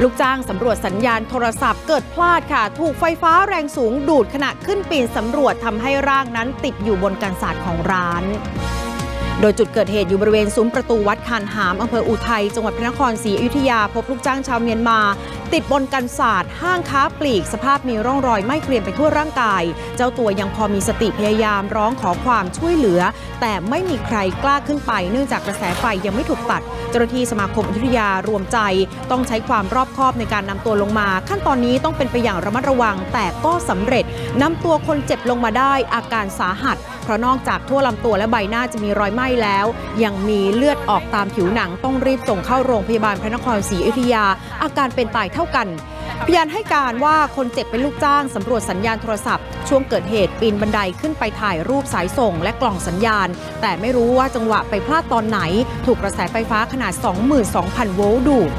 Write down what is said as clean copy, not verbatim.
ลูกจ้างสำรวจสัญญาณโทรศัพท์เกิดพลาดค่ะถูกไฟฟ้าแรงสูงดูดขณะขึ้นปีนสำรวจทำให้ร่างนั้นติดอยู่บนกันศาสตร์ของร้านโดยจุดเกิดเหตุอยู่บริเวณซุ้มประตูวัดคานหามอำเภออุทัยจังหวัดพระนครศรีอยุธยาพบลูกจ้างชาวเมียนมาติดบนกันศาสตร์ห้างค้าปลีกสภาพมีร่องรอยไหม้เกรียมไปทั่วร่างกายเจ้าตัวยังพอมีสติพยายามร้องขอความช่วยเหลือแต่ไม่มีใครกล้าขึ้นไปเนื่องจากกระแสไฟยังไม่ถูกตัดเจ้าหน้าที่สมาคมอยุธยารวมใจต้องใช้ความรอบคอบในการนำตัวลงมาขั้นตอนนี้ต้องเป็นไปอย่างระมัดระวังแต่ก็สำเร็จนำตัวคนเจ็บลงมาได้อาการสาหัสเพราะนอกจากทั่วลำตัวและใบหน้าจะมีรอยไหม้แล้วยังมีเลือดออกตามผิวหนังต้องรีบส่งเข้าโรงพยาบาลพระนครศรีอยุธยาอาการเป็นตายเท่ากันพยานให้การว่าคนเจ็บเป็นลูกจ้างสำรวจสัญญาณโทรศัพท์ช่วงเกิดเหตุปีนบันไดขึ้นไปถ่ายรูปสายส่งและกล่องสัญญาณแต่ไม่รู้ว่าจังหวะไปพลาดตอนไหนถูกกระแสไฟฟ้าขนาด 22,000 โวลต์ดูด